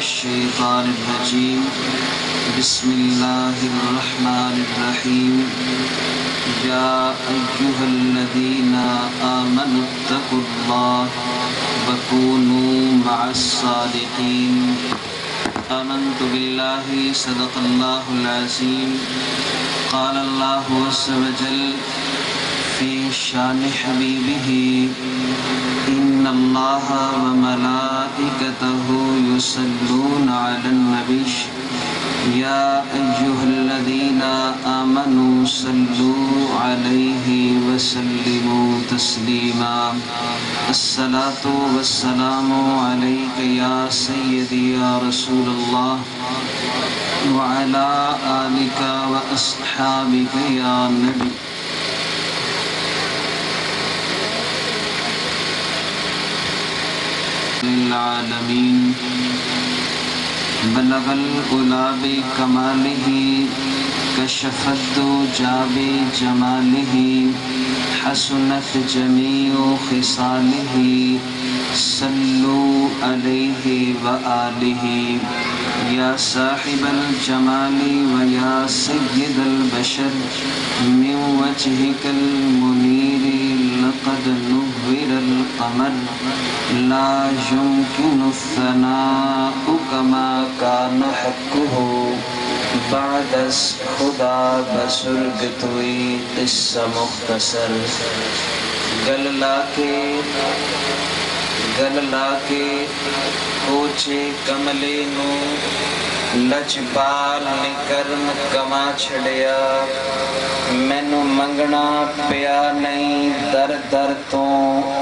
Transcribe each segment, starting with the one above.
الشيطان الرجيم بسم الله الرحمن الرحيم يا أيها الذين آمنوا اتقوا الله وكونوا مع الصادقين آمنت بالله صدق الله العظيم قال الله عز وجل في شان حبيبه إن الله وملائكته يصلون على النبي يا أيها الذين آمنوا صلوا عليه وسلموا تسليما الصلاة والسلام عليك يا سيدي يا رسول الله وعلى آلك وأصحابك يا نبي للعالمين بلغ العلا بكماله كشف الدجى بجماله حسنت جميع خصاله صلوا عليه وآله يا صاحب الجمال ويا سيد البشر من وجهك المنير لقد نور القمر لا يمكن الثناء كما كان حقه بعد خدا بزرگ توئی قصہ مختصر گل لا کے پوچھے کملے نو لجپال نے کرم کما چھڑیا مینو منگنا پیا نہیں در در تو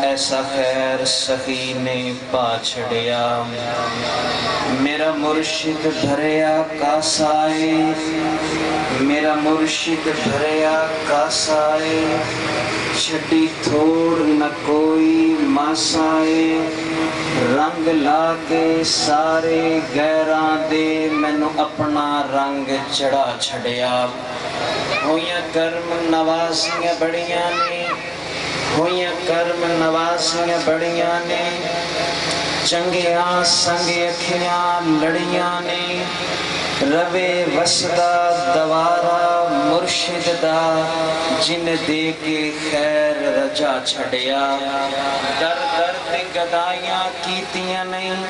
ایسا خیر سخی نے پا چھڑیا میرا مرشد بھریا کاسائے میرا مرشد بھریا کاسائے چھٹی تھوڑ نہ کوئی ماسائے رنگ لا کے سارے غیراں دے مینو اپنا رنگ چڑھا چھڑیا ہویاں کرم نوازیاں بڑیاں نے ہویاں کرم نوازیاں بڑیاں نے چنگیاں سنگے اکھیاں لڑیاں نے روے وسدا دوارا مرشد دا جن دے کے خیر رجا چھڑیا در درد گدائیاں کیتیاں نہیں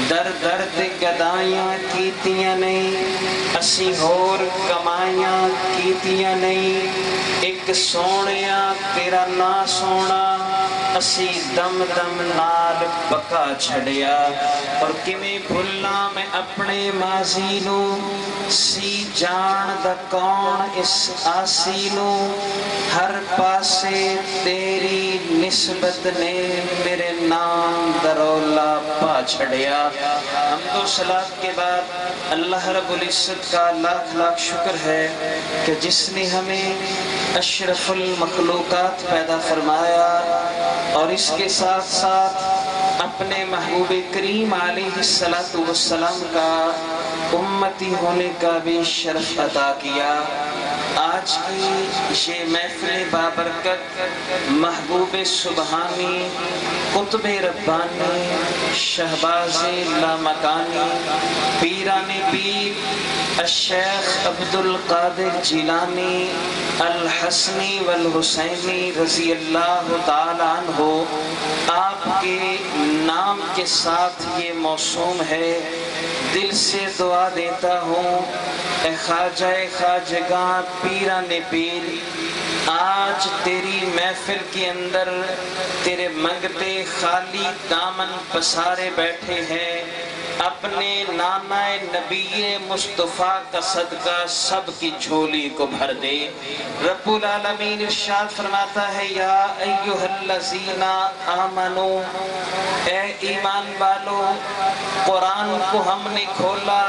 در درد گدائیاں کیتیاں نہیں اسی ہور کمائیاں کیتیاں نہیں ایک سونیا تیرا نا سونا اسی دم دم نال پکا چھڑیا اور کمی بھلا میں اپنے ماضی نو سی جان دا کون اس آسی نو ہر پاسے تیری نسبت نے میرے نام درولا پا چھڑیا حمد و صلاۃ کے بعد اللہ رب العزت کا لاکھ لاکھ شکر ہے کہ جس نے ہمیں اشرف المخلوقات پیدا فرمایا اور اس کے ساتھ ساتھ اپنے محبوب کریم علیہ السلام کا امتی ہونے کا بھی شرف عطا کیا آج کی یہ محفل بابرکت محبوب سبحانی قطب ربانی شہباز لامکانی پیران پیر الشیخ عبدالقادر جیلانی الحسنی والحسینی رضی اللہ تعالیٰ عنہ آپ کے نام کے ساتھ یہ موسوم ہے دل سے دعا دیتا ہوں اے خواجہ خواجگاں پیران پیر آج تیری محفل کے اندر تیرے منگتے خالی دامن پسارے بیٹھے ہیں اپنے نانا نبی مصطفیٰ کا صدقہ سب کی جھولی کو بھر دے رب العالمین ارشاد فرماتا ہے یا ایہا الذین آمنو اے ایمان والو قرآن کو ہم نے کھولا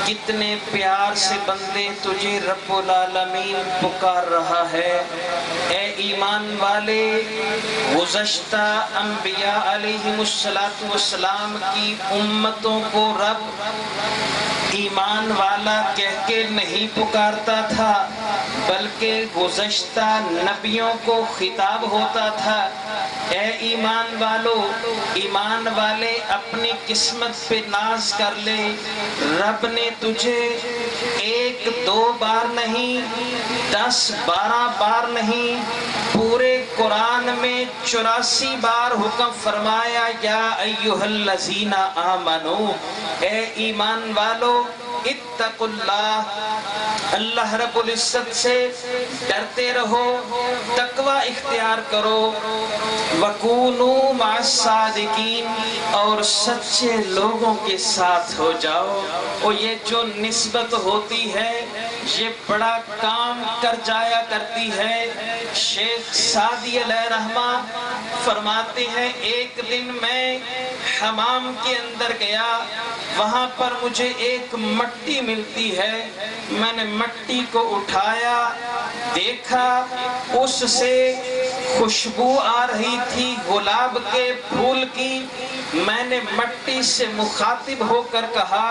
کتنے پیار سے بندے تجھے رب العالمین پکار رہا ہے اے ایمان والے گزشتہ انبیاء علیہم السلام کی امتوں کو رب ایمان والا کہہ کے نہیں پکارتا تھا بلکہ گزشتہ نبیوں کو خطاب ہوتا تھا اے ایمان والو، ایمان والے اپنی قسمت پہ ناز کر لے، رب نے تجھے 1 2 بار نہیں 10 12 بار نہیں، پورے قرآن میں 84 بار حکم فرمایا یا ایھا الذین آمنو، اے ایمان والو اتقوا اللہ، اللہ رب العزت سے ڈرتے رہو، تقوی اختیار کرو، وَكُونُوا مَعَ الصَّادِقِينَ، اور سچے لوگوں کے ساتھ ہو جاؤ۔ اور یہ جو نسبت ہوتی ہے یہ بڑا کام کر جایا کرتی ہے۔ شیخ سعدی علیہ رحمہ فرماتے ہیں ایک دن میں حمام کے اندر گیا، وہاں پر مجھے ایک مٹی ملتی ہے، میں نے مٹی کو اٹھایا، دیکھا اس سے خوشبو آ رہی تھی گلاب کے پھول کی۔ میں نے مٹی سے مخاطب ہو کر کہا،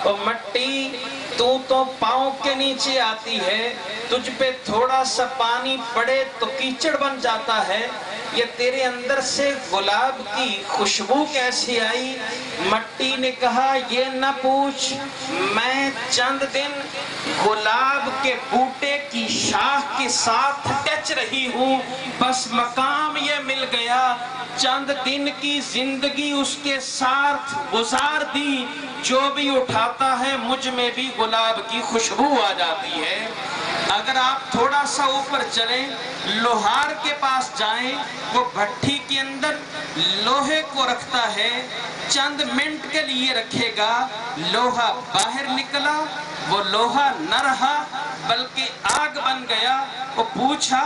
او مٹی تو پاؤں کے نیچے آتی ہے، تجھ پہ تھوڑا سا پانی پڑے تو کیچڑ بن جاتا ہے، یہ تیرے اندر سے گلاب کی خوشبو کیسی آئی؟ مٹی نے کہا یہ نہ پوچھ، میں چند دن گلاب کے بوٹے کی شاخ کے ساتھ ٹچ رہی ہوں، بس مقام یہ مل گیا، چند دن کی زندگی اس کے ساتھ گزار دی، جو بھی اٹھاتا ہے مجھ میں بھی گلاب کی خوشبو آ جاتی ہے۔ اگر آپ تھوڑا سا اوپر چلیں، لوہار کے پاس جائیں، وہ بھٹی کے اندر لوہے کو رکھتا ہے، چند منٹ کے لیے رکھے گا، لوہا باہر نکلا، وہ لوہا نہ رہا بلکہ آگ بن گیا۔ وہ پوچھا،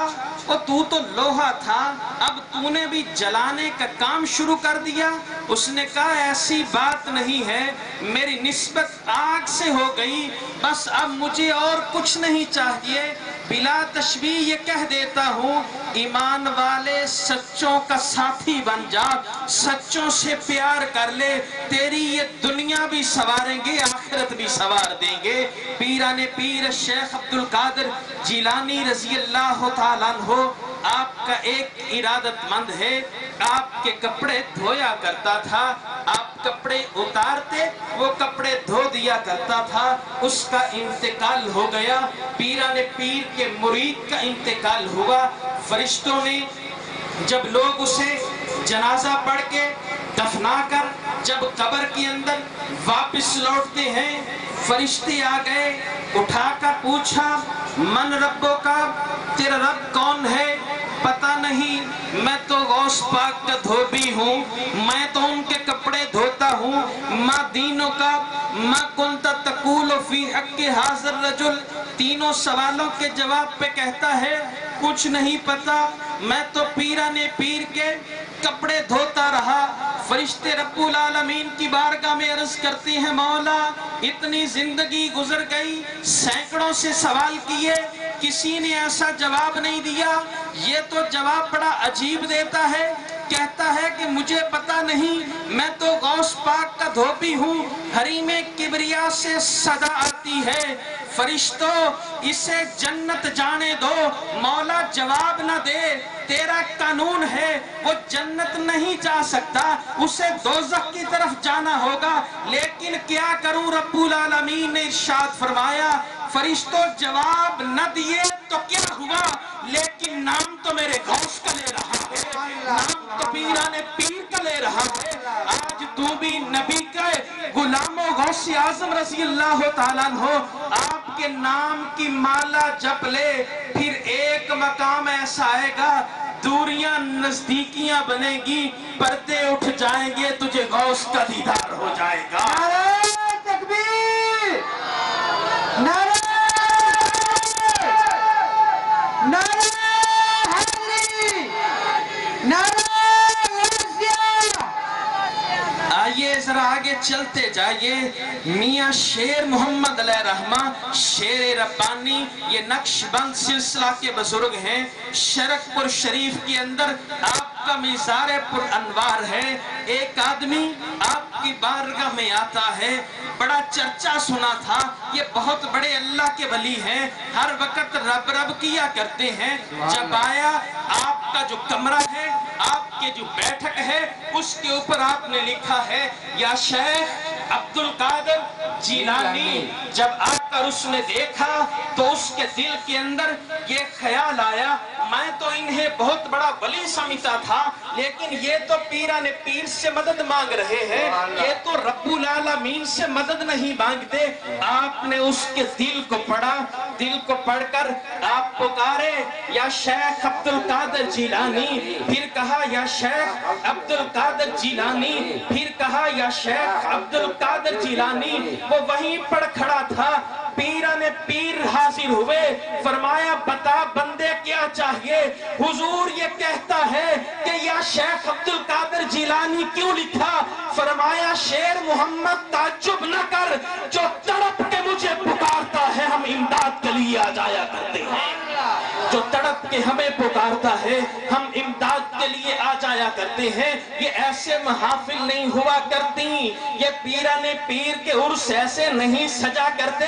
وہ تو لوہا تھا، اب تو نے بھی جلانے کا کام شروع کر دیا؟ اس نے کہا ایسی بات نہیں ہے، میری نسبت آگ سے ہو گئی، بس اب مجھے اور کچھ نہیں چاہیے۔ بلا تشبیہ یہ کہہ دیتا ہوں، ایمان والے سچوں کا ساتھی بن جا، سچوں سے پیار کر لے، تیری یہ دنیا بھی سواریں گے، آخرت بھی سوار دیں گے۔ پیران پیر شیخ عبدالقادر جیلانی رضی اللہ تعالیٰ عنہ آپ کا ایک ارادت مند ہے، آپ کے کپڑے دھویا کرتا تھا، آپ کپڑے اتارتے وہ کپڑے دھو دیا کرتا تھا، اس کا انتقال ہو گیا، پیران پیر کے مرید کا انتقال ہوا۔ فرشتوں نے جب لوگ اسے جنازہ پڑھ کے دفنا کر جب قبر کے اندر واپس لوٹتے ہیں، فرشتے آ گئے، اٹھا کر پوچھا من ربوں کا، تیرا رب کون ہے؟ پتہ نہیں، میں تو غوث پاک کا دھوبی ہوں، میں تو ان کے کپڑے دھوتا ہوں۔ ما دینوں کا، ما کنت تقول فی حق حاضر رجل، تینوں سوالوں کے جواب پہ کہتا ہے کچھ نہیں پتا، میں تو پیران پیر کے کپڑے دھوتا رہا۔ فرشتے رب العالمین کی بارگاہ میں عرض کرتے ہیں مولا اتنی زندگی گزر گئی، سینکڑوں سے سوال کیے، کسی نے ایسا جواب نہیں دیا، یہ تو جواب بڑا عجیب دیتا ہے، کہتا ہے کہ مجھے پتا نہیں، میں تو غوث پاک کا دھوبی ہوں۔ حریم کبریا سے صدا آتی ہے فرشتوں اسے جنت جانے دو، مولا جواب نہ دے، تیرا قانون ہے وہ جنت نہیں جا سکتا، اسے دوزخ کی طرف جانا ہوگا، لیکن کیا کروں؟ رب العالمین نے ارشاد فرمایا فرشتوں جواب نہ دیے تو کیا ہوا، لیکن نام تو میرے غوث کا لے رہا ہے، نام تو پیران پیر کا لے رہا ہے۔ آج تو بھی نبی کا غلام و غوث اعظم رضی اللہ تعالیٰ عنہ آپ کے نام کی مالا جپ لے، پھر ایک مقام ایسا آئے گا دوریاں نزدیکیاں بنے گی، پردے اٹھ جائیں گے، تجھے غوث کا دیدار ہو جائے گا۔ نعرہ تکبیر، نعرہ نعرہ حیدری، نعرہ غوثیہ۔ آئیے ذرا آگے چلتے جائیے۔ میاں شیر محمد علیہ رحمہ شیر ربانی یہ نقش بند سلسلہ کے بزرگ ہیں، شرک پور شریف کے اندر آپ کا مزار پر انوار ہے۔ ایک آدمی آپ آپ کی بارگاہ میں آتا ہے، بڑا چرچا سنا تھا یہ بہت بڑے اللہ کے ولی ہیں، ہر وقت رب رب کیا کرتے ہیں۔ جب آیا آپ کا جو کمرہ ہے، آپ کے جو بیٹھک ہے، اس کے اوپر آپ نے لکھا ہے یا شیخ عبد القادر جیلانی۔ جب آ کر اس نے دیکھا تو اس کے دل کے اندر یہ خیال آیا، میں تو انہیں بہت بڑا ولی سمجھتا تھا، لیکن یہ تو پیران پیر سے مدد مانگ رہے ہیں، یہ تو رب العالمین سے مدد نہیں مانگتے۔ آپ نے اس کے دل کو پڑھا، دل کو پڑھ کر آپ پکارے یا شیخ عبد القادر جیلانی، پھر کہا یا شیخ عبد القادر جیلانی، پھر کہا یا شیخ عبد القادر جیلانی۔ وہ وہیں پر کھڑا تھا، پیران پیر حاضر ہوئے، فرمایا بتا بندے کیا چاہیے؟ حضور یہ کہتا ہے کہ یا شیخ عبد القادر جیلانی کیوں لکھا؟ فرمایا شیر محمد تعجب نہ کر، جو تڑپ کے مجھے پکارتا ہے ہم امداد کے لیے آ جایا کرتے ہیں۔ جو تڑپ کے ہمیں پکارتا ہے ہم امداد کے لیے آ جایا کرتے ہیں۔ یہ ایسے محافل نہیں ہوا کرتی، یہ پیران پیر کے عرس ایسے نہیں سجا کرتے،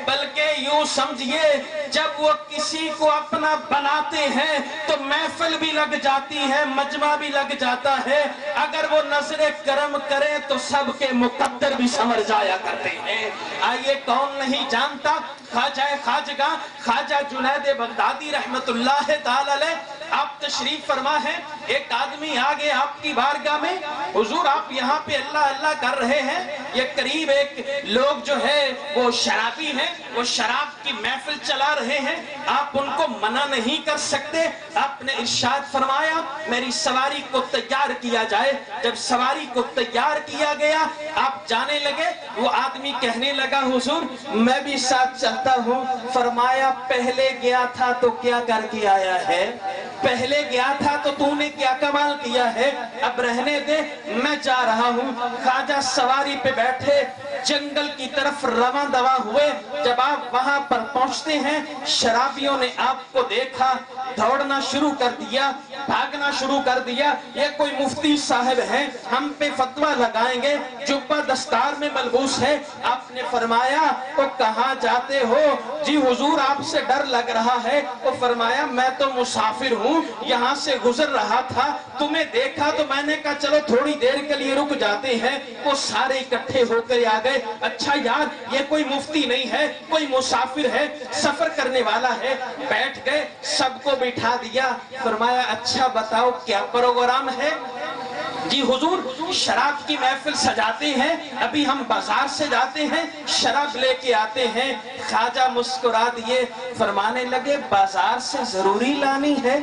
بلکہ یوں سمجھئے جب وہ کسی کو اپنا بناتے ہیں تو محفل بھی لگ جاتی ہے، مجمع بھی لگ جاتا ہے، اگر وہ نظر کرم کرے تو سب کے مقدر بھی سمر جایا کرتے ہیں۔ آئیے کون نہیں جانتا خواجہ خواجگاہ خواجہ جنید بغدادی رحمت اللہ تعالی علیہ، آپ تشریف فرما ہے، ایک آدمی آگے آپ کی بارگاہ میں، حضور آپ یہاں پہ اللہ اللہ کر رہے ہیں، یہ قریب ایک لوگ جو ہے وہ شرابی ہیں، وہ شراب کی محفل چلا رہے ہیں، آپ ان کو منع نہیں کر سکتے۔ آپ نے ارشاد فرمایا میری سواری کو تیار کیا جائے۔ جب سواری کو تیار کیا گیا آپ جانے لگے، وہ آدمی کہنے لگا حضور میں بھی ساتھ چلتا ہوں۔ فرمایا پہلے گیا تھا تو کیا کر کے آیا ہے؟ پہلے گیا تھا تو تو نے کیا کمال کیا ہے؟ اب رہنے دے میں جا رہا ہوں۔ خواجہ سواری پہ بیٹھے جنگل کی طرف رواں دواں ہوئے۔ جب آپ وہاں پر پہنچتے ہیں شرابیوں نے آپ کو دیکھا، دوڑنا شروع کر دیا، بھاگنا شروع کر دیا، یہ کوئی مفتی صاحب ہیں ہم پہ فتویٰ لگائیں گے، جبہ دستار میں ملبوس ہے۔ آپ نے فرمایا تو کہاں جاتے ہو؟ جی حضور آپ سے ڈر لگ رہا ہے۔ تو فرمایا میں تو مسافر ہوں، یہاں سے گزر رہا تھا، تمہیں دیکھا تو میں نے کہا چلو تھوڑی دیر کے لیے رک جاتے ہیں۔ وہ سارے اکٹھے ہو کر آ گئے، اچھا یار یہ کوئی مفتی نہیں ہے، کوئی مسافر ہے، سفر کرنے والا ہے۔ بیٹھ گئے، سب کو بٹھا دیا، فرمایا اچھا بتاؤ کیا پروگرام ہے؟ جی حضور شراب کی محفل سجاتے ہیں، ابھی ہم بازار سے جاتے ہیں شراب لے کے آتے ہیں۔ خواجہ مسکرا دیے، فرمانے لگے بازار سے ضروری لانی ہے؟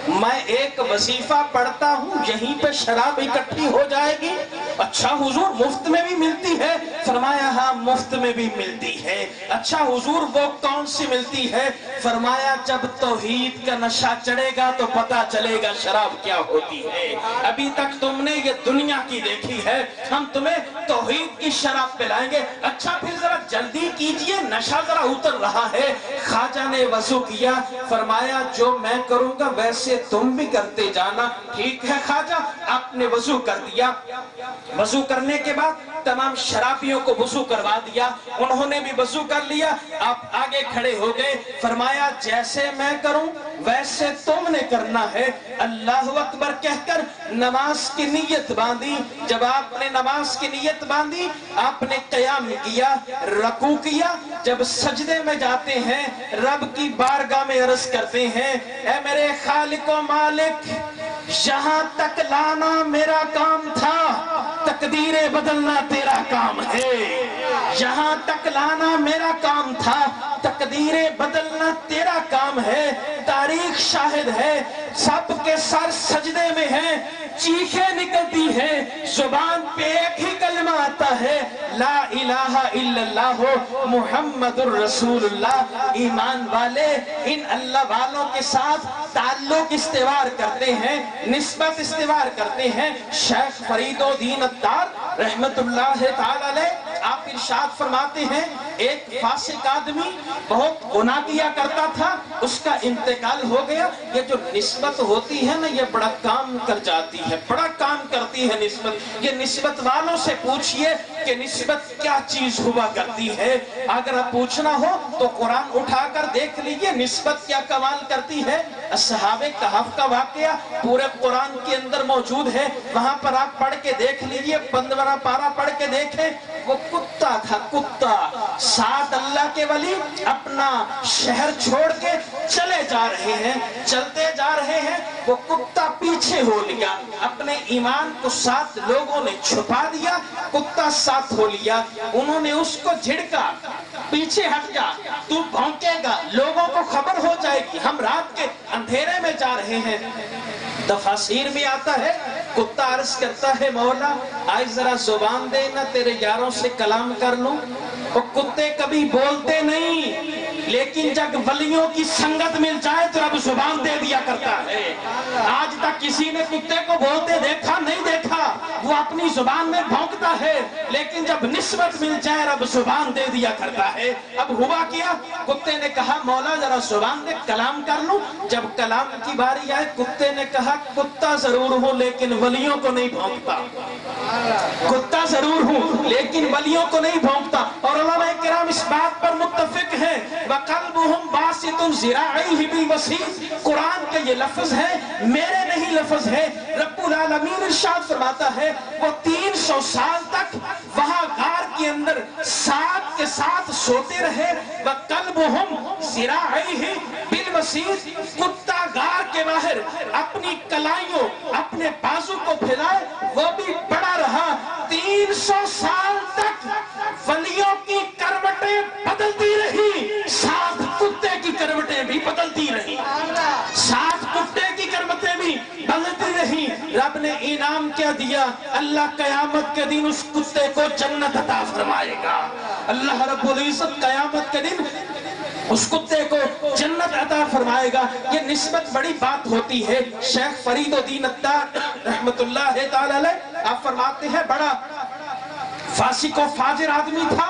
میں ایک وظیفہ پڑھتا ہوں، یہیں پہ شراب اکٹھی ہو جائے گی؟ اچھا حضور مفت میں بھی ملتی ہے؟ فرمایا ہاں مفت میں بھی ملتی ہے۔ اچھا حضور وہ کون سی ملتی ہے؟ فرمایا جب توحید کا نشہ چڑھے گا تو پتہ چلے گا شراب کیا ہوتی ہے۔ ابھی تک تم نے یہ دنیا کی دیکھی ہے، ہم تمہیں توحید کی شراب پلائیں گے۔ اچھا پھر ذرا جلدی کیجئے، نشہ ذرا اتر رہا ہے۔ خواجہ نے وضو کیا، فرمایا جو میں کروں گا ویسے تم بھی کرتے جانا۔ ٹھیک ہے خواجہ، آپ نے وضو کر دیا۔ وضو کرنے کے بعد تمام شرابیوں کو وضو کروا دیا، انہوں نے بھی وضو کر لیا۔ آپ آگے کھڑے ہو گئے، فرمایا جیسے میں کروں ویسے تم نے کرنا ہے۔ اللہ اکبر کہہ کر نماز کی نیت باندھی۔ جب آپ نے نماز کی نیت باندھی آپ نے قیام کیا، رکوع کیا۔ جب سجدے میں جاتے ہیں رب کی بارگاہ میں عرض کرتے ہیں اے میرے خالق و مالک، یہاں تک لانا میرا کام تھا، تقدیریں بدلنا تیرا کام ہے۔ یہاں تک لانا میرا کام تھا، تقدیریں بدلنا تیرا کام ہے۔ تاریخ شاہد ہے، سب کے سر سجدے میں ہیں، چیخیں نکلتی ہیں، زبان پہ ایک ہی کلمہ آتا ہے لا الہ الا اللہ محمد الرسول اللہ۔ ایمان والے ان اللہ والوں کے ساتھ تعلق استوار کرتے ہیں، نسبت استوار کرتے ہیں۔ شیخ فرید الدین عطار رحمت اللہ تعالی علیہ آپ آپ ارشاد فرماتے ہیں ایک فاسق آدمی بہت گناہ کیا کرتا تھا، اس کا انتقال ہو گیا. یہ جو نسبت ہوتی ہے نا یہ بڑا کام کر جاتی ہے، بڑا کام کرتی ہے نسبت. یہ نسبت والوں سے پوچھئے کہ نسبت کیا چیز ہوا کرتی ہے. اگر آپ پوچھنا ہو تو قرآن اٹھا کر دیکھ لیجئے نسبت کیا کمال کرتی ہے. اصحاب کہف کا واقعہ پورے قرآن کے اندر موجود ہے، وہاں پر آپ پڑھ کے دیکھ لیجئے. 15واں پارہ پڑھ کے دیکھیں. وہ کتا تھا، کتا. 7 اللہ کے ولی اپنا شہر چھوڑ کے چلے جا رہے ہیں، چلتے جا رہے ہیں. وہ کتا پیچھے ہو لیا، اپنے ایمان کو 7 لوگوں نے چھپا دیا، کتا ساتھ ہو لیا. انہوں نے اس کو جھڑکا، پیچھے ہٹ جا، تو بھونکے گا، لوگوں کو خبر ہو جائے گی ہم رات کے اندھیرے میں جا رہے ہیں. تفاسیر میں آتا ہے کتا عرض کرتا ہے مولا آج ذرا زبان دے نہ تیرے یاروں سے کلام کر لوں. اور کتے کبھی بولتے نہیں، لیکن جب ولیوں کی سنگت مل جائے تو رب زبان دے دیا کرتا ہے. آج تک کسی نے کتے کو بولتے دیکھا نہیں دیکھا، وہ اپنی زبان میں بھونکتا ہے، لیکن جب نسبت مل جائے رب زبان دے دیا کرتا ہے. اب ہوا کیا، کتے نے کہا مولا ذرا زبان دے کلام کر لوں. جب کلام کی باری آئے کتے نے کہا کتا ضرور ہوں لیکن ولیوں کو نہیں بھونکتا. کتا ضرور ہوں لیکن ولیوں کو نہیں بھونکتا. اور علماء کرام اس بات پر متفق ہیں وَقَلْبُهُمْ بَاسِطٌ ذِرَاعِهِ بِالْوَسِيطِ. قرآن کے یہ لفظ ہے، میرے نہیں لفظ ہے. رب العالمین ارشاد فرماتا ہے وہ 300 سال تک وہاں غار کے اندر ساتھ کے ساتھ سوتے رہے. وَقَلْبُهُمْ ذِرَاعِهِ بِالْوَسِيطِ. کتا غار کے باہر اپنی کلائیوں اپنے بازو کو پھیلائے، وہ بھی بڑا رہا. 300 سال تک ولیوں کی کروٹیں بدلتی رہی، ساتھ کتے کی کروٹیں بھی بدلتی رہی، ساتھ کتے کی کروٹیں بھی بدلتی رہی. رب نے انعام کیا دیا، اللہ قیامت کے دن اس کتے کو جنت عطا فرمائے گا. اللہ رب العزت قیامت کے دن اس کتے کو جنت عطا فرمائے گا. یہ نسبت بڑی بات ہوتی ہے. شیخ فرید الدین اتار رحمت اللہ تعالی علیہ آپ فرماتے ہیں بڑا فاسق و فاجر آدمی تھا،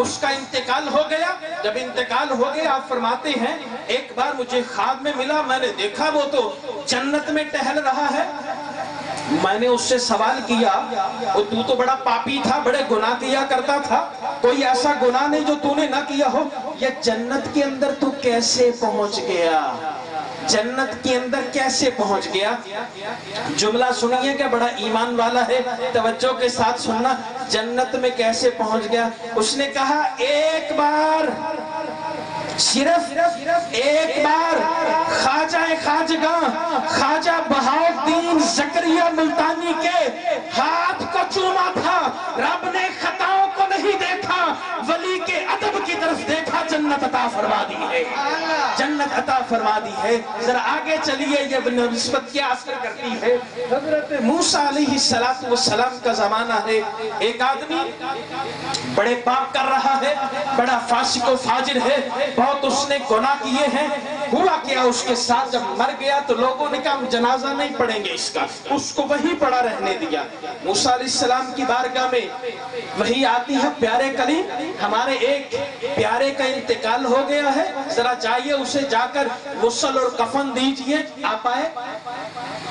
اس کا انتقال ہو گیا. جب انتقال ہو گیا آپ فرماتے ہیں ایک بار مجھے خواب میں ملا، میں نے دیکھا وہ تو جنت میں ٹہل رہا ہے. میں نے اس سے سوال کیا تو تو بڑا پاپی تھا، بڑے گناہ کیا کرتا تھا، کوئی ایسا گناہ نہیں جو تو نے نہ کیا ہو، یہ جنت کے اندر تو کیسے پہنچ گیا؟ جنت کے اندر کیسے پہنچ گیا؟ جملہ سنیے کہ بڑا ایمان والا ہے، توجہ کے ساتھ سننا. جنت میں کیسے پہنچ گیا؟ اس نے کہا ایک بار، صرف ایک بار خواجہ خواجگاں خواجہ بہاؤالدین زکریا ملتانی کے ہاتھ کو چوما تھا. رب نے خطاؤں کو نہیں دیکھا، ولی کے ادب کی طرف دیکھا، جنت عطا فرما دی ہے، جنت عطا فرما دی ہے. ذرا آگے چلیے یہ نسبت کیا اثر کرتی ہے. حضرت موسیٰ علیہ السلام کا زمانہ ہے. ایک آدمی بڑے پاپ کر رہا ہے، بڑا فاسق و فاجر ہے، بہت اس نے گناہ کیے ہیں. ہوا کیا اس کے ساتھ جب مر گیا تو لوگوں نے کہا ہم جنازہ نہیں پڑھیں گے اس کا، اس کو وہیں پڑا رہنے دیا. موسیٰ علیہ السلام کی بارگاہ میں وہی آتی ہے پیارے کلیم ہمارے ایک پیارے کا انتقال ہو گیا ہے، ذرا جائیے اسے جا کر غسل اور کفن دیجئے. آپ آئے،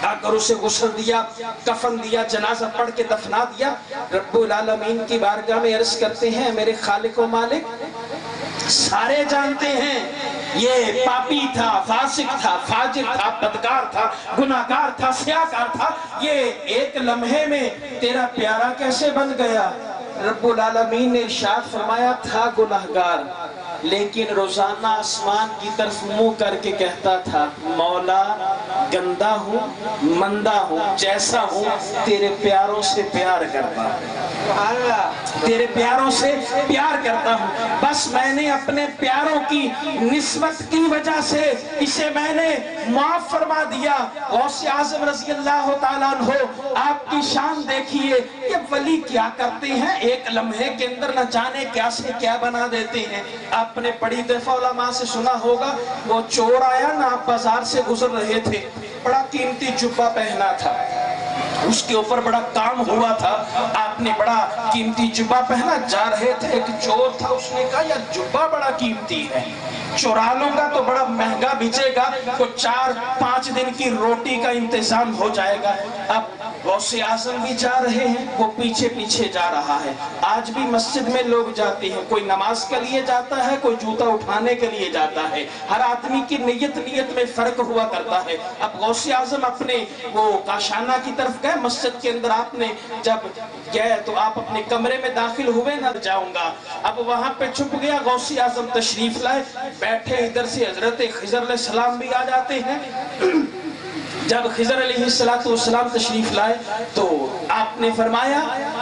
آ کر اسے غسل دیا، کفن دیا، جنازہ پڑھ کے دفنا دیا. رب العالمین کی بارگاہ میں عرض کرتے ہیں میرے خالق و مالک سارے جانتے ہیں یہ پاپی تھا، فاسق تھا، فاجر تھا، بدکار تھا، گناہگار تھا، سیاہکار تھا، یہ ایک لمحے میں تیرا پیارا کیسے بن گیا؟ رب العالمین نے ارشاد فرمایا تھا گناہگار، لیکن روزانہ آسمان کی طرف منہ کر کے کہتا تھا مولا گندا ہوں، مندہ ہوں، جیسا ہوں، تیرے پیاروں سے پیار کرتا ہوں، تیرے پیاروں سے پیار کرتا ہوں. بس میں نے اپنے پیاروں کی نسبت کی وجہ سے اسے میں نے معاف فرما دیا. غوث اعظم رضی اللہ تعالیٰ عنہ آپ کی شان دیکھیے، یہ ولی کیا کرتے ہیں ایک لمحے کے اندر نہ جانے کیا سے کیا بنا دیتے ہیں. آپ نے بڑی دفعہ علماء سے سنا ہوگا وہ چور آیا نا، آپ بازار سے گزر رہے تھے، بڑا قیمتی جبہ پہنا تھا، اس کے اوپر بڑا کام ہوا تھا، آپ نے بڑا قیمتی جبہ پہنا، جا رہے تھے، ایک چور تھا، اس نے کہا یار جبہ بڑا قیمتی ہے، چورا لوں گا تو بڑا مہنگا بچے گا، تو 4-5 دن کی روٹی کا انتظام ہو جائے گا۔ اب غوث اعظم بھی جا رہے ہیں، وہ پیچھے پیچھے جا رہا ہے۔ آج بھی مسجد میں لوگ جاتے ہیں، کوئی نماز کے لیے جاتا ہے، کوئی جوتا اٹھانے کے لیے جاتا ہے، ہر آدمی کی نیت میں فرق ہوا کرتا ہے۔ اب غوث اعظم اپنے وہ کاشانہ کی طرف گئے، مسجد کے اندر آپ نے جب گئے تو آپ اپنے کمرے میں داخل ہوئے، نہ جاؤں گا، اب وہاں پہ چھپ گیا۔ غوث اعظم تشریف لائے، بیٹھے، ادھر سے حضرت خضر علیہ السلام بھی آ جاتے ہیں۔ جب خضر علیہ السلام تشریف لائے تو آپ نے فرمایا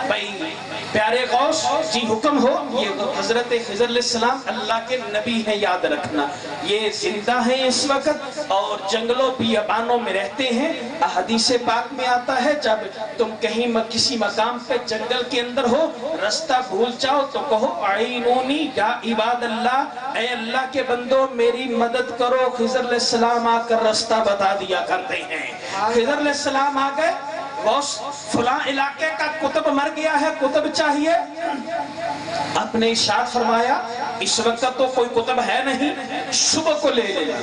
بھائی پیارے غوث جی حکم ہو، یہ حضرت خضر علیہ السلام اللہ کے نبی ہیں، یاد رکھنا یہ زندہ ہیں اس وقت اور جنگلوں بیابانوں میں رہتے ہیں۔ حدیث پاک میں آتا ہے جب تم کہیں کسی مقام پہ جنگل کے اندر ہو، رستہ بھول جاؤ تو کہو اعینونی یا عباد اللہ، اے اللہ کے بندو میری مدد کرو۔ خضر علیہ السلام آ کر رستہ بتا دیا کرتے ہیں۔ خضر علیہ السلام آ گئے، غوث فلاں علاقے کا کتب مر گیا ہے، کتب چاہیے؟ آپ نے ارشاد فرمایا اس وقت تو کوئی کتب ہے نہیں، صبح کو لے لے۔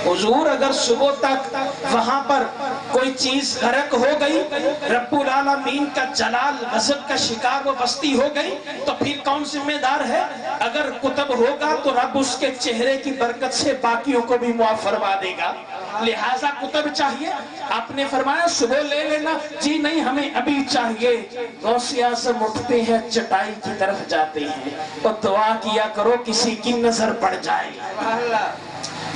حضور اگر صبح تک وہاں پر کوئی چیز غرق ہو گئی، رب العالمین کا جلال غضب کا شکار وہ بستی ہو گئی تو پھر کون ذمہ دار ہے؟ اگر کتب ہوگا تو رب اس کے چہرے کی برکت سے باقیوں کو بھی معاف فرما دے گا، لہٰذا کتب چاہیے۔ آپ نے فرمایا صبح لے لینا۔ جی نہیں ہمیں ابھی چاہیے۔ غوث اعظم اٹھتے ہیں، چٹائی کی طرف جاتے ہیں اور دعا کیا کرو کسی کی نظر پڑ جائے،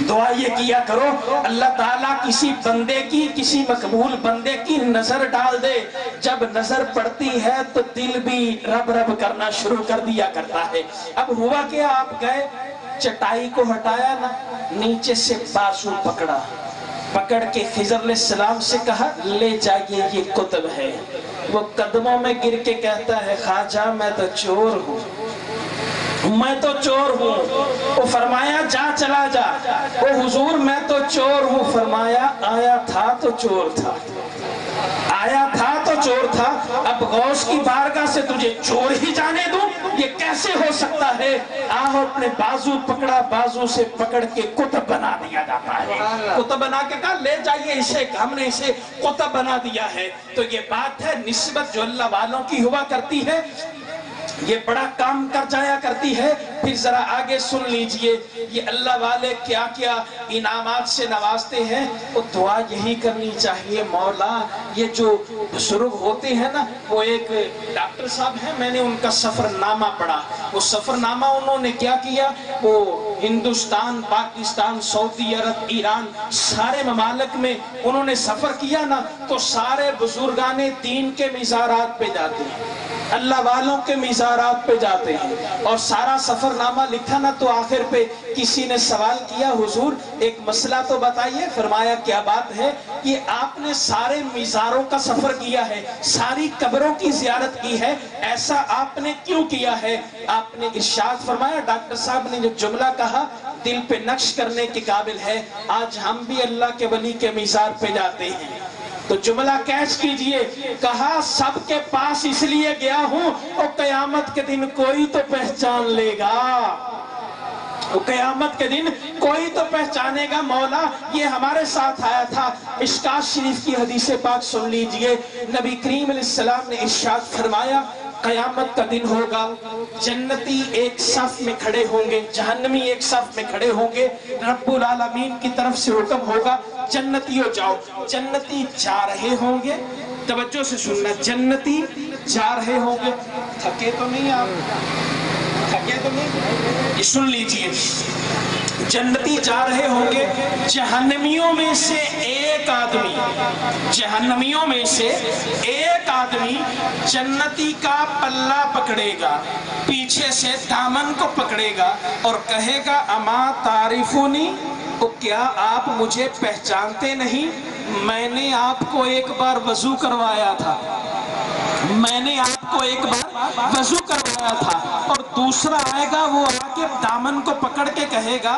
دعا یہ کیا کرو اللہ تعالیٰ کسی بندے کی، کسی مقبول بندے کی نظر ڈال دے۔ جب نظر پڑتی ہے تو دل بھی رب رب کرنا شروع کر دیا کرتا ہے۔ اب ہوا کہ آپ گئے، چٹائی کو ہٹایا نا، نیچے سے بازو پکڑا، پکڑ کے خضر علیہ السلام سے کہا لے جائیے یہ کتب ہے۔ وہ قدموں میں گر کے کہتا ہے خواجہ میں تو چور ہوں، میں تو چور ہوں۔ وہ فرمایا جا چلا جا۔ وہ حضور میں تو چور ہوں۔ فرمایا آیا تھا تو چور تھا، آیا تھا تو چور تھا، اب غوث کی بارگاہ سے تجھے چور ہی جانے دوں؟ یہ کیسے ہو سکتا ہے؟ آہ اپنے بازو پکڑا، بازو سے پکڑ کے کتب بنا دیا جاتا ہے۔ کتب بنا کے کہا لے جائیے اسے، ہم نے اسے کتب بنا دیا ہے۔ تو یہ بات ہے نسبت جو اللہ والوں کی ہوا کرتی ہے، یہ بڑا کام کر جایا کرتی ہے۔ پھر ذرا آگے سن لیجئے یہ اللہ والے کیا کیا انعامات سے نوازتے ہیں۔ وہ دعا یہی کرنی چاہیے مولا یہ جو بزرگ ہوتے ہیں نا، وہ ایک ڈاکٹر صاحب ہیں، میں نے ان کا سفر نامہ پڑھا۔ وہ سفر نامہ انہوں نے کیا کیا، وہ ہندوستان، پاکستان، سعودی عرب، ایران، سارے ممالک میں انہوں نے سفر کیا نا، تو سارے بزرگان دین کے مزارات پہ جاتے ہیں، اللہ والوں کے مزارات پہ جاتے ہیں، اور سارا سفر نامہ لکھا نا۔ تو آخر پہ کسی نے سوال کیا حضور ایک مسئلہ تو بتائیے۔ فرمایا کیا بات ہے؟ یہ آپ نے سارے مزاروں کا سفر کیا ہے، ساری قبروں کی زیارت کی ہے، ایسا آپ نے کیوں کیا ہے؟ آپ نے ارشاد فرمایا، ڈاکٹر صاحب نے جو جملہ کہا دل پہ نقش کرنے کے قابل ہے۔ آج ہم بھی اللہ کے ولی کے مزار پہ جاتے ہیں تو جملہ کیچ کیجئے، کہا سب کے پاس اس لیے گیا ہوں اور قیامت کے دن کوئی تو پہچان لے گا، قیامت کے دن کوئی تو پہچانے گا مولا یہ ہمارے ساتھ آیا تھا۔ مشکوٰۃ شریف کی حدیث پاک سن لیجئے، نبی کریم علیہ السلام نے ارشاد فرمایا قیامت کا دن ہوگا، جنتی ایک صف میں کھڑے ہوں گے، جہنمی ایک صف میں کھڑے ہوں گے، رب العالمین کی طرف سے حکم ہوگا جنتیوں جاؤ۔ جنتی جا رہے ہوں گے، توجہ سے سننا، جنتی جا رہے ہوں گے، تھکے تو نہیں آپ؟ تھکے تو نہیں؟ یہ سن لیجئے، جنتی جا رہے ہوں گے، جہنمیوں میں سے ایک آدمی، جہنمیوں میں سے ایک آدمی جنتی کا پلہ پکڑے گا، پیچھے سے دامن کو پکڑے گا اور کہے گا اما تعریفونی، تو کیا آپ مجھے پہچانتے نہیں؟ میں نے آپ کو ایک بار وضو کروایا تھا، میں نے آپ کو ایک بار وضو کروایا تھا۔ اور دوسرا آئے گا، وہ آ کے دامن کو پکڑ کے کہے گا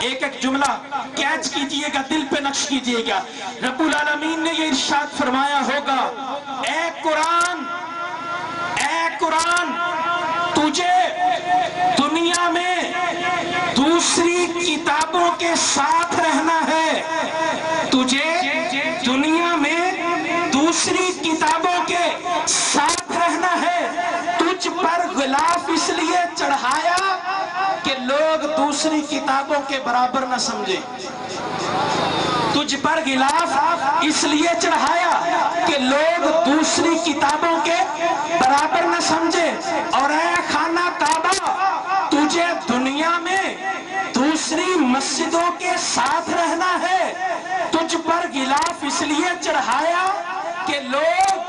ایک ایک جملہ کیچ کیجئے گا، دل پہ نقش کیجئے گا۔ رب العالمین نے یہ ارشاد فرمایا ہوگا، اے قرآن تجھے دنیا میں دوسری کتابوں کے ساتھ رہنا ہے، تجھے دنیا میں دوسری کتابوں کے ساتھ رہنا ہے۔ تجھ پر غلاف اس لیے چڑھایا کہ لوگ دوسری کتابوں کے برابر نہ سمجھیں، تجھ پر غلاف اس لیے چڑھایا کہ لوگ دوسری کتابوں کے برابر نہ سمجھے۔ اور اے خانہ کعبہ، تجھے دنیا میں دوسری مسجدوں کے ساتھ رہنا ہے، تجھ پر غلاف اس لیے چڑھایا کہ لوگ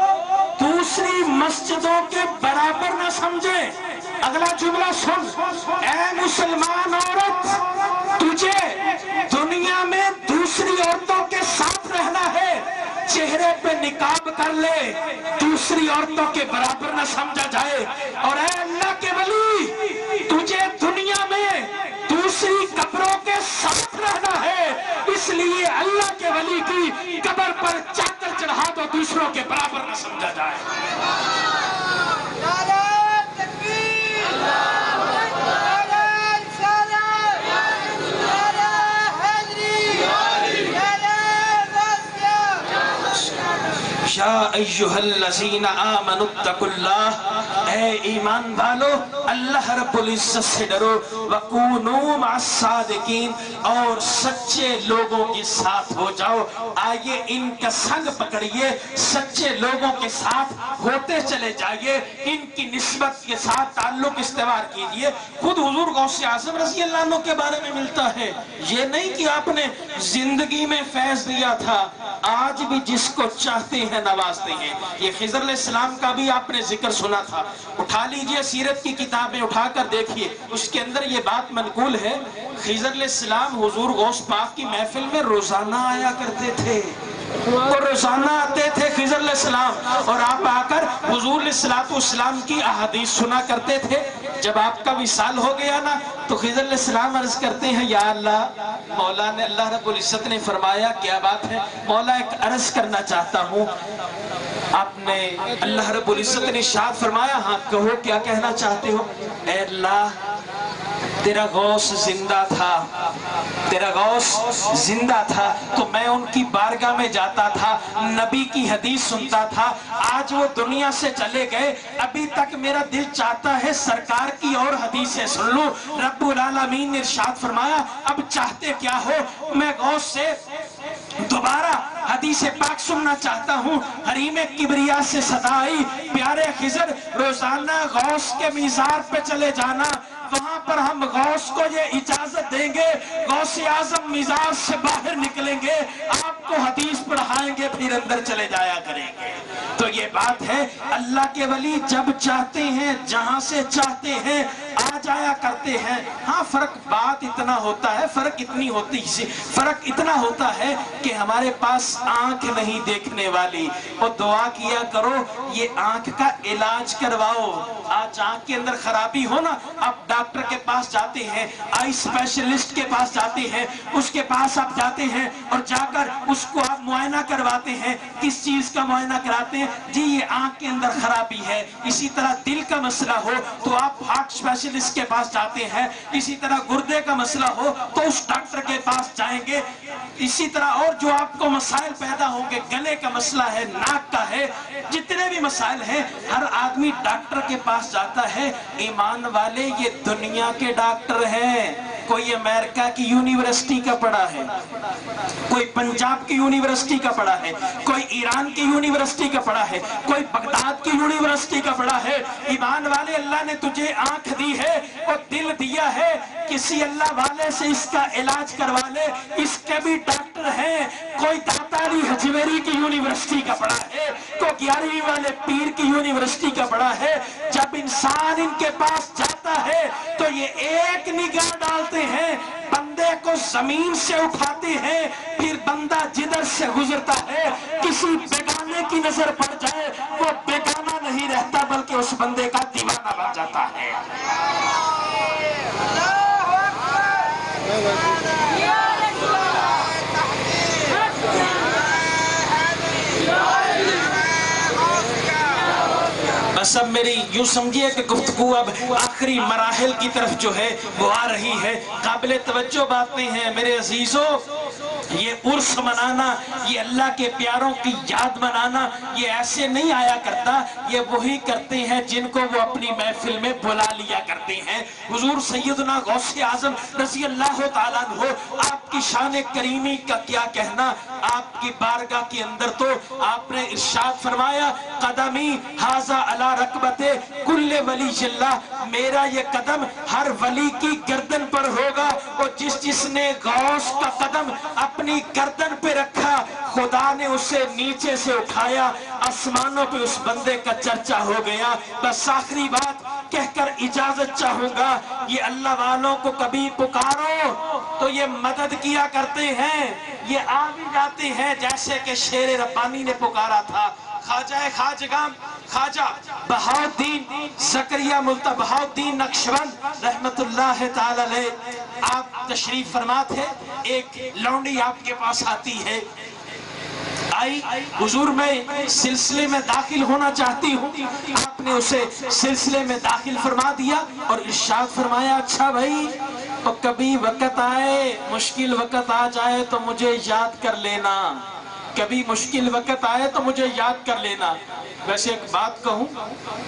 دوسری مسجدوں کے برابر نہ سمجھیں۔ اگلا جملہ سن، اے مسلمان عورت، تجھے دنیا میں دوسری عورتوں کے ساتھ رہنا ہے، چہرے پہ نقاب کر لے، دوسری عورتوں کے برابر نہ سمجھا جائے۔ اور اے اللہ کے ولی، تجھے دنیا میں دوسری قبروں کے ساتھ رہنا ہے، اس لیے اللہ کے ولی کی قبر پر چادر چڑھا دو، دوسروں کے برابر نہ سمجھا جائے۔ یا ایہا الذین آمنوا اتقوا اللہ، اے ایمان والو اللہ رب العزت سے ڈرو، وَكُونُوا مَعَ الصَّادِقِينَ، اور سچے لوگوں کے ساتھ ہو جاؤ۔ آئیے ان کا سنگ پکڑیے، سچے لوگوں کے ساتھ ہوتے چلے جائیے، ان کی نسبت کے ساتھ تعلق استوار کیجئے۔ خود حضور غوث اعظم رضی اللہ عنہ کے بارے میں ملتا ہے، یہ نہیں کہ آپ نے زندگی میں فیض دیا تھا، آج بھی جس کو چاہتے ہیں نوازتے ہیں۔ یہ خضر علیہ السلام کا بھی آپ نے ذکر سنا تھا، اٹھا لیجئے سیرت کی کتابیں اٹھا کر دیکھیے، اس کے اندر یہ بات منقول ہے، خضر علیہ السلام حضور غوث پاک کی محفل میں روزانہ آیا کرتے تھے، وہ روزانہ آتے تھے خضر علیہ السلام، اور آپ آ کر حضور علیہ السلام کی احادیث سنا کرتے تھے۔ جب آپ کا وصال ہو گیا نا تو خضر علیہ السلام عرض کرتے ہیں، یا اللہ، مولا نے اللہ رب العزت نے فرمایا کیا بات ہے؟ مولا ایک عرض کرنا چاہتا ہوں۔ آپ نے اللہ رب العزت نے ارشاد فرمایا، ہاں کہو کیا کہنا چاہتے ہو؟ اے اللہ، تیرا غوث زندہ تھا، تیرا غوث زندہ تھا تو میں ان کی بارگاہ میں جاتا تھا، نبی کی حدیث سنتا تھا، آج وہ دنیا سے چلے گئے، ابھی تک میرا دل چاہتا ہے سرکار کی اور حدیثیں سن لوں۔ رب العالمین نے ارشاد فرمایا، اب چاہتے کیا ہو؟ میں غوث سے دوبارہ حدیث پاک سننا چاہتا ہوں۔ حریم کبریا سے صدا آئی، پیارے خضر روزانہ غوث کے میزار پہ چلے جانا، وہاں پر ہم غوث کو یہ اجازت دیں گے، غوث اعظم میزار سے باہر نکلیں گے، آپ کو حدیث پڑھائیں گے، پھر اندر چلے جایا کریں گے۔ تو یہ بات ہے، اللہ کے ولی جب چاہتے ہیں، جہاں سے چاہتے ہیں آ جایا کرتے ہیں۔ ہاں فرق بات اتنا ہوتا ہے، فرق اتنا ہوتا ہے کہ ہمارے پاس آنکھ نہیں دیکھنے والی، اور دعا کیا کرو یہ آنکھ کا علاج کرواؤ۔ آج آنکھ کے اندر خرابی ہو نا، آپ ڈاکٹر کے پاس جاتے ہیں، آئی اسپیشلسٹ کے پاس جاتے ہیں، اس کے پاس آپ جاتے ہیں اور جا کر اس کو آپ معائنہ کرواتے ہیں۔ کس چیز کا معائنہ کراتے ہیں؟ جی یہ آنکھ کے اندر خرابی ہے۔ اسی طرح دل کا مسئلہ ہو تو آپ ہارٹ اسپیشلسٹ کے پاس جاتے ہیں، اسی طرح گردے کا مسئلہ ہو تو اس ڈاکٹر کے پاس جائیں گے، اسی طرح اور جو آپ کو مسائل پیدا ہوں گے، گلے کا مسئلہ ہے، ناک کا ہے، جتنے بھی مسائل ہیں، ہر آدمی ڈاکٹر کے پاس جاتا ہے۔ ایمان والے یہ دنیا کے ڈاکٹر ہیں، کوئی امریکہ کی یونیورسٹی کا پڑھا ہے، کوئی پنجاب کی یونیورسٹی کا پڑھا ہے، کوئی ایران کی یونیورسٹی کا پڑھا ہے، کوئی بغداد کی یونیورسٹی کا پڑھا ہے۔ ایمان والے اللہ نے تجھے آنکھ دی ہے اور دل دیا ہے، کسی اللہ والے سے اس کا علاج کروا لے، اس کے بھی ڈاکٹر ہیں۔ کوئی داتاری حجویری کی یونیورسٹی کا پڑھا ہے، کوئی 11ویں والے پیر کی یونیورسٹی کا پڑھا ہے۔ جب انسان ان کے پاس جاتا ہے تو یہ ایک نگاہ ڈالتے ہیں، بندے کو زمین سے اٹھاتے ہیں، پھر بندہ جدھر سے گزرتا ہے کسی بیگانے کی نظر پڑ جائے وہ بیگانہ نہیں رہتا بلکہ اس بندے کا دیوانہ بن جاتا ہے۔ بس اب میری یوں سمجھیے کہ گفتگو اب آخری مراحل کی طرف جو ہے وہ آ رہی ہے. قابل توجہ باتیں ہیں میرے عزیزوں. یہ عرس منانا، یہ اللہ کے پیاروں کی یاد منانا، یہ ایسے نہیں آیا کرتا. یہ وہی کرتے ہیں جن کو وہ اپنی محفل میں بلا لیا کرتے ہیں. حضور سیدنا غوث اعظم رضی اللہ تعالیٰ عنہ، آپ کی شان کریمی کا کیا کہنا. آپ کی بارگاہ کے اندر تو آپ نے ارشاد فرمایا قدمی ھذا علی رکبت کل ولی اللہ، میرا یہ قدم ہر ولی کی گردن پر ہوگا. اور جس نے غوث کا قدم اپنی گردن پہ رکھا، خدا نے اسے نیچے سے اٹھایا، آسمانوں پہ اس بندے کا چرچا ہو گیا. بس آخری بات کہہ کر اجازت چاہوں گا، یہ اللہ والوں کو کبھی پکارو تو یہ مدد کیا کرتے ہیں، یہ آ بھی جاتے ہیں، جیسے کہ شیر ربانی نے پکارا تھا. خواجہ خواجگان خواجہ بہاؤالدین زکریا ملتا بہاؤالدین نقشبند رحمت اللہ تعالی علیہ، آپ تشریف فرما تھے. ایک لونڈی آپ کے پاس آتی ہے، آئی حضور میں سلسلے میں داخل ہونا چاہتی ہوں. آپ نے اسے سلسلے میں داخل فرما دیا اور ارشاد فرمایا اچھا بھائی، اور کبھی وقت آئے، مشکل وقت آ جائے تو مجھے یاد کر لینا، کبھی مشکل وقت آئے تو مجھے یاد کر لینا. ویسے ایک بات کہوں،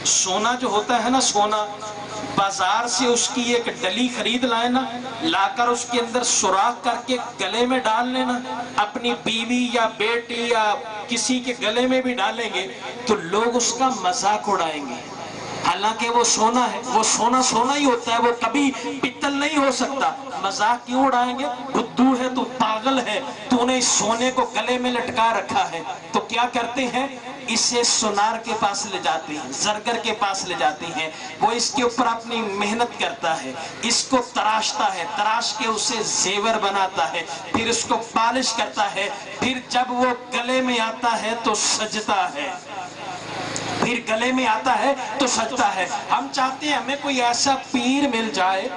سونا جو ہوتا ہے نا، سونا بازار سے اس کی ایک ڈلی خرید لائے نا، لا کر اس کے اندر سوراخ کر کے گلے میں ڈال لینا، اپنی بیوی یا بیٹی یا کسی کے گلے میں بھی ڈالیں گے تو لوگ اس کا مذاق اڑائیں گے. حالانکہ وہ سونا ہے، وہ سونا سونا ہی ہوتا ہے، وہ کبھی پتل نہیں ہو سکتا. مذاق کیوں اڑائیں گے؟ بدھو ہے تو، پاگل ہے تو نے اس سونے کو گلے میں لٹکا رکھا ہے. تو کیا کرتے ہیں، اسے سونار کے پاس لے جاتے ہیں، زرگر کے پاس لے جاتے ہیں. وہ اس کے اوپر اپنی محنت کرتا ہے، اس کو تراشتا ہے، تراش کے اسے زیور بناتا ہے، پھر اس کو پالش کرتا ہے، پھر جب وہ گلے میں آتا ہے تو سجتا ہے، پھر گلے میں آتا ہے تو سجتا ہے. ہم چاہتے ہیں ہمیں کوئی ایسا پیر مل جائے،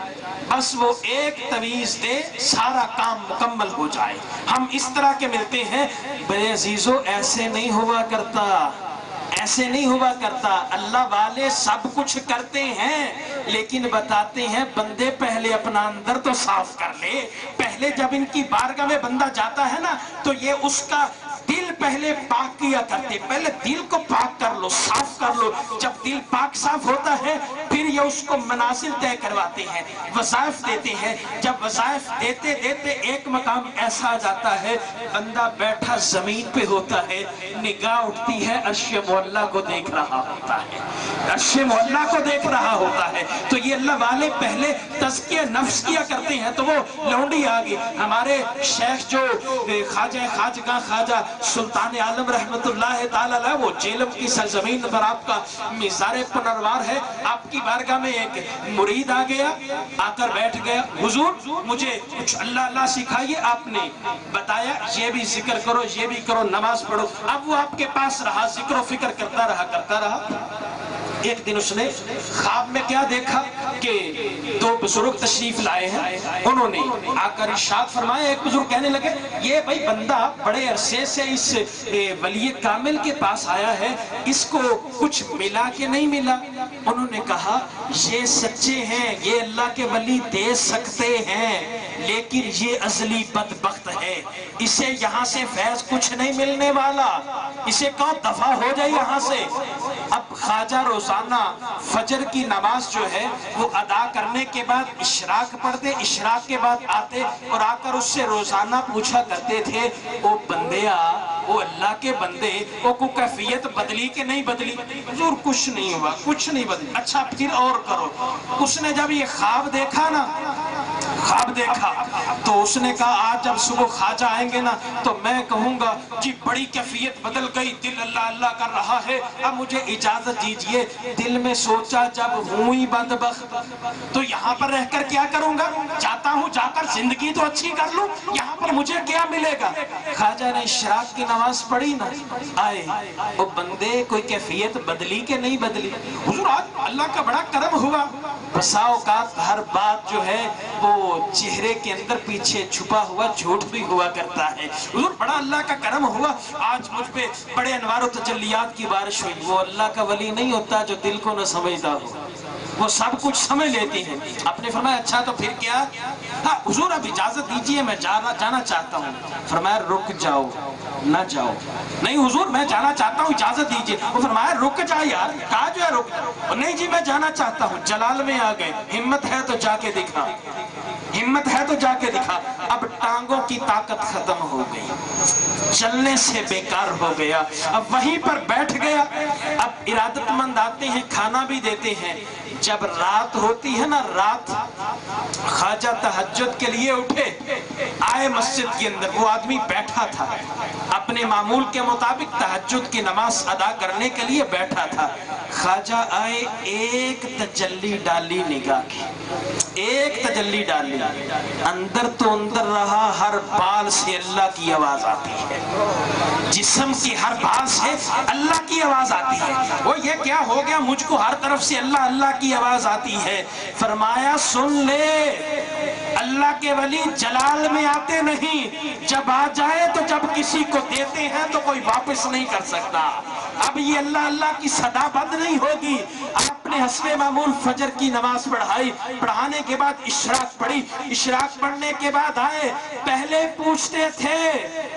بس وہ ایک تویز دے، سارا کام مکمل ہو جائے. ہم اس طرح کے ملتے ہیں. بڑے عزیزو، ایسے نہیں ہوا کرتا، ایسے نہیں ہوا کرتا. اللہ والے سب کچھ کرتے ہیں، لیکن بتاتے ہیں بندے پہلے اپنا اندر تو صاف کر لے. پہلے جب ان کی بارگاہ میں بندہ جاتا ہے نا تو یہ اس کا دل پہلے پاک کیا کرتے. پہلے دل کو پاک کر لو، صاف کر لو. جب دل پاک صاف ہوتا ہے پھر یہ اس کو منازل طے کرواتے ہیں، وظائف دیتے ہیں. جب وظائف دیتے دیتے ایک مقام ایسا آ جاتا ہے، بندہ بیٹھا زمین پہ ہوتا ہے، نگاہ اٹھتی ہے، عرش معلیٰ کو دیکھ رہا ہوتا ہے، عرش معلیٰ کو دیکھ رہا ہوتا ہے. تو یہ اللہ والے پہلے تزکیہ نفس کیا کرتے ہیں. تو وہ لونڈی آگئی. ہمارے شیخ جو خواجہ خواجگاں خواجہ سلطان عالم رحمت اللہ تعالی علیہ، وہ جیلم کی سرزمین پر آپ کا مزار پنروار ہے. آپ کی بارگاہ میں ایک مرید آ گیا، آ کر بیٹھ گیا. حضور مجھے کچھ اللہ اللہ سکھائیے. آپ نے بتایا یہ بھی ذکر کرو، یہ بھی کرو، نماز پڑھو. اب وہ آپ کے پاس رہا، ذکر و فکر کرتا رہا. ایک دن اس نے خواب میں کیا دیکھا کہ دو بزرگ تشریف لائے ہیں. انہوں نے آ کر ارشاد فرمایا. ایک بزرگ کہنے لگے یہ بھائی بندہ بڑے عرصے سے اس ولی کامل کے پاس آیا ہے، اس کو کچھ ملا کہ نہیں ملا؟ انہوں نے کہا یہ سچے ہیں، یہ اللہ کے ولی دے سکتے ہیں، لیکن یہ ازلی بدبخت ہے، اسے یہاں سے فیض کچھ نہیں ملنے والا، اسے کہو دفع ہو جائے یہاں سے. اب خواجہ روزانہ فجر کی نماز جو ہے وہ ادا کرنے کے بعد اشراق پڑھتے، اشراق کے بعد آتے اور آ کر اس سے روزانہ پوچھا کرتے تھے او بندیا، او اللہ کے بندے، او کو کیفیت بدلی کہ نہیں بدلی؟ حضور کچھ نہیں ہوا، کچھ نہیں بدلی. اچھا پھر اور کرو. اس نے جب یہ خواب دیکھا نا، خواب دیکھا تو اس نے کہا آج جب صبح خواجہ آئیں گے نا تو میں کہوں گا جی بڑی کیفیت بدل گئی، دل اللہ اللہ کر رہا ہے، اب مجھے اجازت دیجئے. دل میں سوچا جب ہوں ہی بدبخت تو یہاں پر رہ کر کیا کروں گا؟ چاہتا ہوں جا کر زندگی تو اچھی کر لوں، یہاں پر مجھے کیا ملے گا؟ خواجہ نے اشراق کی نماز پڑھی نا، آئے وہ بندے کوئی کیفیت بدلی کہ نہیں بدلی؟ حضور آج اللہ کا بڑا کرم ہوا، بسا اوقات ہر بات جو ہے وہ چہرے کے اندر پیچھے چھپا ہوا جھوٹ بھی ہوا کرتا ہے۔ حضور بڑا اللہ کا کرم ہوا، آج مجھ پہ بڑے انوار و تجلیات کی بارش ہوئی۔ وہ اللہ کا ولی نہیں ہوتا جو دل کو نہ سمجھتا ہو، وہ سب کچھ سمجھ لیتی ہیں۔ آپ نے فرمایا اچھا تو پھر کیا؟ ہاں حضور اب اجازت دیجئے میں جانا چاہتا ہوں۔ فرمایا رک جاؤ، نہ جاؤ۔ نہیں حضور میں جانا چاہتا ہوں، اجازت دیجئے۔ وہ فرمایا رک جا یار، کہا جو ہے رک جا۔ نہیں جی میں جانا چاہتا ہوں۔ جلال میں آ گئے، ہمت ہے تو جا کے دکھا، ہمت ہے تو جا کے دکھا۔ اب ٹانگوں کی طاقت ختم ہو گئی، چلنے سے بیکار ہو گیا، اب وہیں پر بیٹھ گیا۔ اب ارادت مند آتے ہیں، کھانا بھی دیتے ہیں۔ جب رات ہوتی ہے نا، رات خواجہ تہجد کے لیے اٹھے، آئے مسجد کے اندر۔ وہ آدمی بیٹھا تھا، اپنے معمول کے مطابق تہجد کی نماز ادا کرنے کے لیے بیٹھا تھا۔ خواجہ آئے، ایک تجلی ڈالی نگاہ کی، ایک تجلی ڈالی، اندر تو اندر رہا، ہر بال سے اللہ کی آواز آتی ہے، جسم کی ہر بال سے اللہ کی آواز آتی ہے۔ وہ یہ کیا ہو گیا، مجھ کو ہر طرف سے اللہ اللہ کی آواز آتی ہے۔ فرمایا سن لے، اللہ کے ولی جلال میں آتے نہیں، جب آ جائے تو جب کسی کو دیتے ہیں تو کوئی واپس نہیں کر سکتا۔ اب یہ اللہ اللہ کی صدا بند نہیں ہوگی۔ آپ نے حسب معمول فجر کی نماز پڑھائی، پڑھانے کے بعد اشراق پڑھی، اشراق پڑھنے کے بعد آئے، پہلے پوچھتے تھے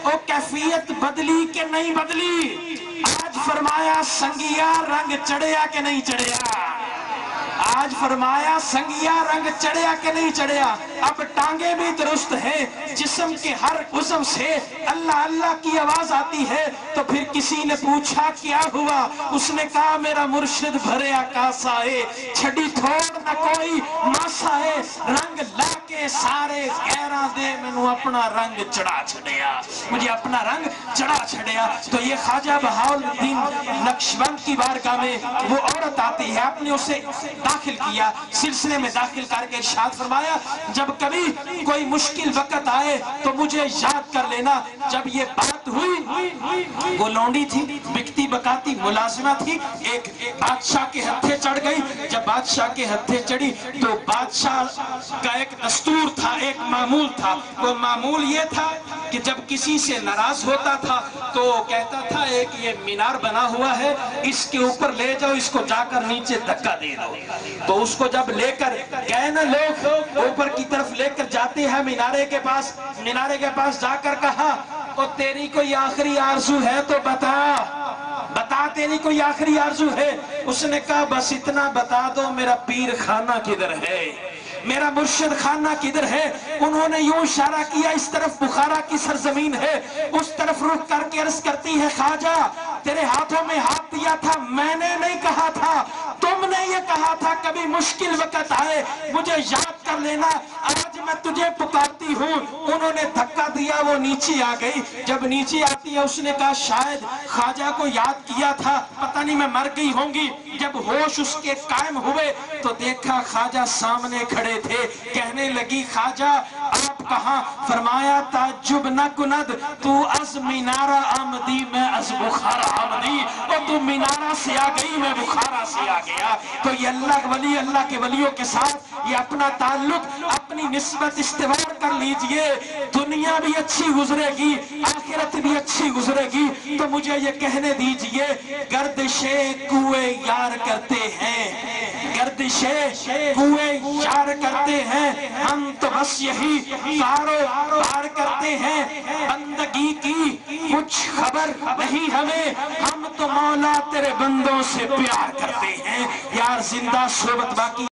او کیفیت بدلی کہ نہیں بدلی؟ آج فرمایا سنگیا رنگ چڑھیا کہ نہیں چڑھیا؟ آج فرمایا سنگیا رنگ چڑھیا کہ نہیں چڑھیا؟ اب ٹانگیں بھی درست ہیں، جسم کے ہر عضو سے اللہ اللہ کی آواز آتی ہے۔ تو پھر کسی نے پوچھا کیا ہوا؟ اس نے کہا میرا مرشد بھرے آکاسا ہے، چھڑی تھوڑ نہ کوئی ماسا ہے، رنگ لا کے سارے گہرا دے میں اپنا رنگ چڑھا چھڑیا، مجھے اپنا رنگ چڑھا چھڑیا۔ تو یہ خواجہ بہاؤالدین نقشبند کی بارگاہ میں وہ عورت آتی ہے، آپ نے اسے داخل کیا، سلسلے میں داخل کر کے ارشاد فرمایا جب کبھی کوئی مشکل وقت آئے تو مجھے یاد کر لینا۔ جب یہ بات ہوئی، وہ لونڈی تھی، بکتی بکاتی ملازمہ تھی، ایک بادشاہ کے ہتھے چڑھ گئی۔ جب بادشاہ کے ہتھے چڑھی تو بادشاہ کا ایک دستور تھا، ایک معمول تھا۔ وہ معمول یہ تھا کہ جب کسی سے ناراض ہوتا تھا تو کہتا تھا ایک یہ مینار بنا ہوا ہے، اس کے اوپر لے جاؤ، اس کو جا کر نیچے دھکا دے دو۔ تو اس کو جب لے کر گئے نا لوگ، اوپر کی طرف لے کر جاتے ہیں مینارے کے پاس جا کر کہا او تیری کوئی آخری آرزو ہے تو بتا تیری کوئی آخری آرزو ہے؟ اس نے کہا بس اتنا بتا دو میرا پیر خانہ کدھر ہے، میرا مرشد خانہ کدھر ہے؟ انہوں نے یوں اشارہ کیا اس طرف بخارا کی سرزمین ہے، اس طرف رخ کر کے عرض کرتی ہے خواجہ تیرے ہاتھوں میں ہاتھ دیا تھا، میں نے نہیں کہا تھا، تم نے یہ کہا تھا کبھی مشکل وقت آئے مجھے یاد کر لینا، آج میں تجھے پکارتی ہوں۔ انہوں نے دھکا دیا، وہ نیچے آ گئی۔ جب نیچے آتی ہے اس نے کہا شاید خواجہ کو یاد کیا تھا، پتہ نہیں میں مر گئی ہوں گی۔ جب ہوش اس کے قائم ہوئے تو دیکھا خواجہ سامنے کھڑے تھے، کہنے لگی خواجہ آپ کہاں؟ فرمایا تعجب نہ کند تو از مینارہ آمدی میں از بخارا آمدی، اور تو مینارہ سے آ گئی میں بخارا سے آ گیا۔ تو یہ اللہ کے ولیوں کے ساتھ یہ اپنا تعلق، اپنی نسبت استوار کر لیجئے، دنیا بھی اچھی گزرے گی، آخرت بھی اچھی گزرے گی۔ تو مجھے یہ کہنے دیجئے گردشیں کوئے یار کرتے ہیں، گردشیں کوئے یار کرتے ہیں، ہم تو بس یہی کاروبار کرتے ہیں، بندگی کی کچھ خبر نہیں ہمیں، ہم تو مولا تیرے بندوں سے پیار کرتے ہیں۔ یار زندہ صحبت باقی